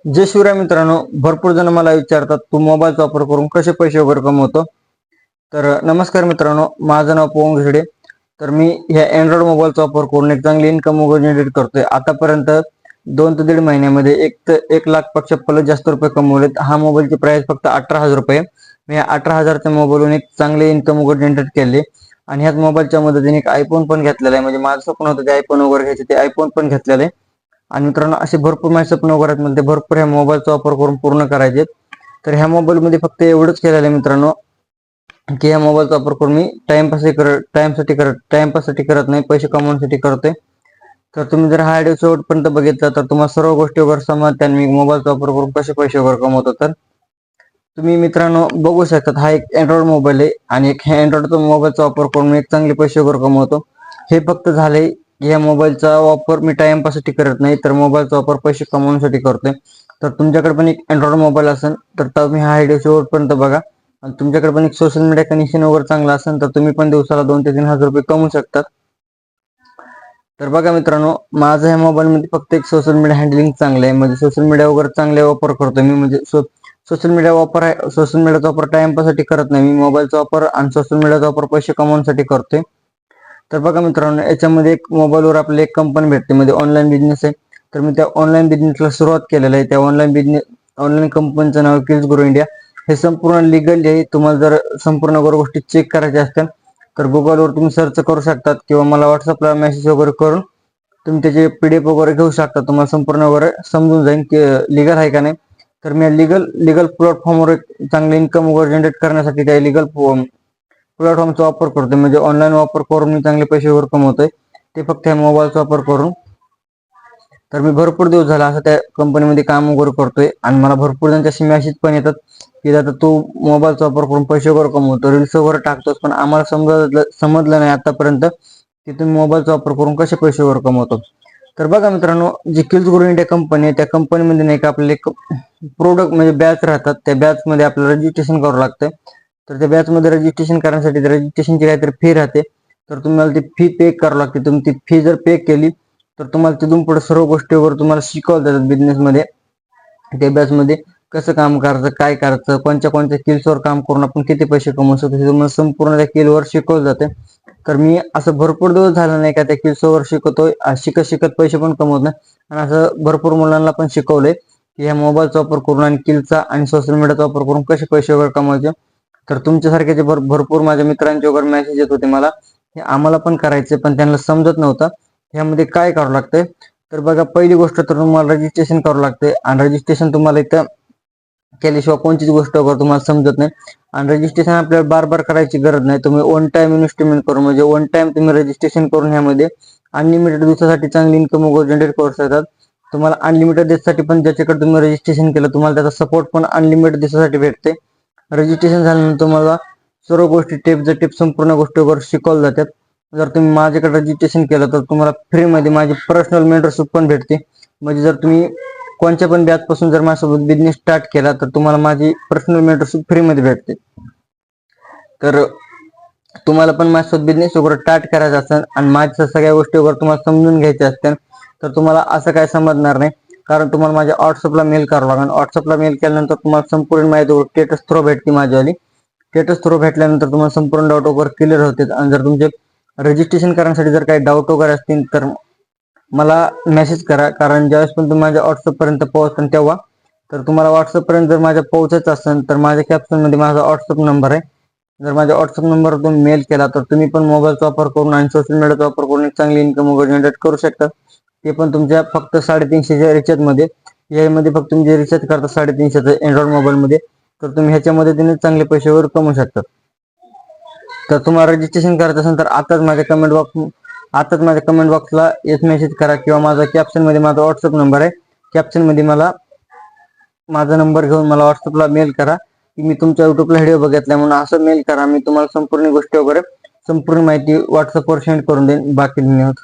जय शिवराय मित्रांनो, भरपूर जण मला विचारतात तू मोबाईलचा वापर करून कसे पैसे वगैरे कमवतो. तर नमस्कार मित्रांनो, माझं नाव पवन घिडे. तर मी ह्या अँड्रॉइड मोबाईलचा वापर करून एक चांगली इन्कम वगैरे जनरेट करतोय. आतापर्यंत 2 ते 1.5 महिन्यामध्ये 1 लाख पेक्षा पलट जास्त रुपये कमवलेत. हा मोबाईलची प्राइस फक्त 18,000 रुपये. मी 18,000च्या मोबाईलवरून एक चांगले इन्कम वगैरे जनरेट केले आणि ह्याच मोबाईलच्या मदतीने एक आयफोन पण घेतलेला आहे. म्हणजे माझं स्वप्न होतं ते आयफोन वगैरे घ्यायचे, ते आयफोन पण घेतलेले आहे. आणि मित्रांनो, असे भरपूर माझे स्वप्न वगैरे आहेत, मला ते भरपूर ह्या मोबाईलचा वापर करून पूर्ण करायचे. तर ह्या मोबाईलमध्ये फक्त एवढंच केलेलं आहे मित्रांनो, की ह्या मोबाईलचा वापर करून मी टाइमपाससाठी करत नाही, पैसे कमवण्यासाठी करतोय. तर तुम्ही जर हा व्हिडिओ शेवटपर्यंत बघितला तर तुम्हाला सर्व गोष्टी वगैरे समजतात, मी मोबाईलचा वापर करून कसे पैसे वगैरे कमवतो. तर तुम्ही मित्रांनो बघू शकता, हा एक अँड्रॉइड मोबाईल आहे आणि एक अँड्रॉइडचा मोबाईलचा वापर करून मी एक चांगले पैसे वगैरे कमवतो. हे फक्त झाले, या मोबाईलचा वापर मी टाइमपाससाठी करत नाही, तर मोबाईलचा वापर पैसे कमवण्यासाठी करतोय. तर तुमच्याकडे पण एक अँड्रॉइड मोबाईल असेल तर तुम्ही हा व्हिडिओ शेवटपर्यंत बघा. आणि तुमच्याकडे पण एक सोशल मीडिया कनेक्शन वगैरे चांगला असेल तर तुम्ही पण दिवसाला 2 ते 3 हजार रुपये कमवू शकतात. तर बघा मित्रांनो, माझं ह्या मोबाईलमध्ये फक्त एक सोशल मीडिया हँडलिंग चांगलं आहे. म्हणजे सोशल मीडिया वगैरे चांगले वापर करतोय मी. म्हणजे सोशल मीडियाचा वापर टाइमपाससाठी करत नाही, मी मोबाईलचा वापर आणि सोशल मीडियाचा वापर पैसे कमवण्यासाठी करतोय. तर बघा मित्रांनो, याच्यामध्ये एक मोबाईलवर आपल्याला एक कंपनी भेटते, म्हणजे ऑनलाईन बिझनेस आहे. तर मी त्या ऑनलाईन बिझनेसला सुरुवात केलेलं आहे. त्या ऑनलाईन कंपनीचं नाव किल्स ग्रो इंडिया. हे संपूर्ण लिगल आहे. तुम्हाला जर संपूर्ण गोष्टी चेक करायच्या असतील तर गुगलवर तुम्ही सर्च करू शकतात किंवा मला व्हॉट्सअपला मेसेज वगैरे करून तुम्ही त्याचे PDF वगैरे घेऊ शकता. तुम्हाला संपूर्ण वगैरे समजून जाईल की लिगल आहे का नाही. तर मी लिगल प्लॅटफॉर्मवर चांगले इन्कम वगैरे जनरेट करण्यासाठी त्या लिगल प्लॅटफॉर्मचा वापर करतोय. म्हणजे ऑनलाईन वापर करून मी चांगले पैसे वगैरे कमवतोय, ते फक्त ह्या मोबाईलचा वापर करून. तर मी भरपूर दिवस झाला असं त्या कंपनीमध्ये काम वगैरे करतोय आणि मला भरपूर जण तसे मेसेज पण येतात की दादा तू मोबाईलचा वापर करून पैसे वगैरे कमवतो, रील्स वगैरे टाकतोस, पण आम्हाला समजलं नाही आतापर्यंत की तुम्ही मोबाईलचा वापर करून कसे पैसे वगैरे कमवतो. तर बघा मित्रांनो, जी किल्स ग्रो इंडिया कंपनी आहे त्या कंपनीमध्ये नाही का आपले एक प्रोडक्ट म्हणजे बॅच राहतात, त्या बॅच मध्ये आपल्याला रजिस्ट्रेशन करावं लागतं. तर त्या बॅच मध्ये रजिस्ट्रेशन करण्यासाठी रजिस्ट्रेशनची काहीतरी फी राहते. तर तुम्हाला ती फी पे करावी लागते. तुम्ही ती फी जर पे केली तर तुम्हाला तिथून पुढे सर्व गोष्टीवर तुम्हाला शिकवलं जातात बिझनेसमध्ये. त्या बॅच मध्ये कसं काम करायचं, काय करायचं, कोणत्या स्किल्सवर काम करून आपण किती पैसे कमवू शकतो हे तुम्हाला संपूर्ण त्या स्किलवर शिकवलं जाते. तर मी असं भरपूर दिवस झालं नाही का त्या स्किल्सवर शिकतोय, शिकत पैसे पण कमवत नाही. आणि असं भरपूर मुलांना पण शिकवलंय की ह्या मोबाईलचा वापर करून आणि स्किलचा आणि सोशल मीडियाचा वापर करून कसे पैसे वगैरे कमवायचे. तर तुमच्यासारखे जे भरपूर माझ्या मित्रांचे वगैरे मेसेज येत होते मला, हे आम्हाला पण करायचे पण त्यांना समजत नव्हतं ह्यामध्ये काय करावं लागतंय. तर बघा, पहिली गोष्ट तर तुम्हाला रजिस्ट्रेशन करावं लागते आणि रजिस्ट्रेशन तुम्हाला इथं केल्याशिवाय कोणतीच गोष्ट वगैरे तुम्हाला समजत नाही. आणि रजिस्ट्रेशन आपल्याला बार बार करायची गरज नाही. तुम्ही वन टाइम इन्व्हेस्टमेंट करून म्हणजे वन टाइम तुम्ही रजिस्ट्रेशन करून ह्यामध्ये अनलिमिटेड दिवसासाठी चांगली इन्कम वगैरे जनरेट करू शकतात. तुम्हाला अनलिमिटेड दिवसासाठी पण ज्याच्याकडे तुम्ही रजिस्ट्रेशन केलं तुम्हाला त्याचा सपोर्ट पण अनलिमिटेड दिवसासाठी भेटते. रजिस्ट्रेशन झाल्यानंतर तुम्हाला सर्व गोष्टी टिप संपूर्ण गोष्टी वगैरे शिकवल्या जातात. जर तुम्ही माझ्याकडे रजिस्ट्रेशन केलं तर तुम्हाला फ्रीमध्ये माझी पर्सनल मेंटरशिप पण भेटते. म्हणजे जर तुम्ही कोणत्या पण बॅच पासून जर माझ्यासोबत बिझनेस स्टार्ट केला तर तुम्हाला माझी पर्सनल मेंटरशिप फ्रीमध्ये भेटते. तर तुम्हाला पण माझ्यासोबत बिझनेस वगैरे स्टार्ट करायचा असेल आणि माझ्या सगळ्या गोष्टी वगैरे तुम्हाला समजून घ्यायच्या असतील तर तुम्हाला असं काय समजणार नाही. कारण तुम्हाला माझ्या व्हॉट्सअपला मेल करावं लागेल. व्हॉट्सअपला मेल केल्यानंतर तुम्हाला संपूर्ण माहिती स्टेटस थ्रू भेटते माझीवाली. स्टेटस थ्रू भेटल्यानंतर तुम्हाला संपूर्ण डाऊट वगैरे क्लिअर होते. आणि जर तुमचे रजिस्ट्रेशन करण्यासाठी जर काही डाऊट वगैरे असतील तर मला मेसेज करा. कारण ज्यावेळेस पण तुम्ही माझ्या व्हॉट्सअप पर्यंत पोहोचता तेव्हा तर तुम्हाला व्हॉट्सअप पर्यंत जर माझ्या पोहोचायचं असेल तर माझ्या कॅप्शन मध्ये माझा व्हॉट्सअप नंबर आहे. जर माझ्या व्हॉट्सअप नंबर तुम्ही मेल केला तर तुम्ही पण मोबाईलचा वापर करून आणि सोशल मीडियाचा वापर करून एक चांगली इन्कम वगैरे जनरेट करू शकता. ते पण तुमच्या फक्त 350च्या रिचार्ज मध्ये. यामध्ये फक्त तुम्ही जे रिचार्ज करता 350चं अँड्रॉइड मोबाईल मध्ये, तर तुम्ही ह्याच्या मदतीने चांगले पैसे वगैरे कमवू शकता. तर तुम्हाला रजिस्ट्रेशन करायचं असेल तर आताच माझ्या कमेंट बॉक्सला एक मेसेज करा किंवा माझा कॅप्शन मध्ये माझा व्हॉट्सअप नंबर आहे. कॅप्शन मध्ये मला माझा नंबर घेऊन मला व्हॉट्सअपला मेल करा की मी तुमच्या युट्यूबला व्हिडिओ बघितला म्हणून असं मेल करा. मी तुम्हाला संपूर्ण गोष्टी वगैरे संपूर्ण माहिती व्हॉट्सअपवर सेंड करून देईन. बाकी धन्यवाद.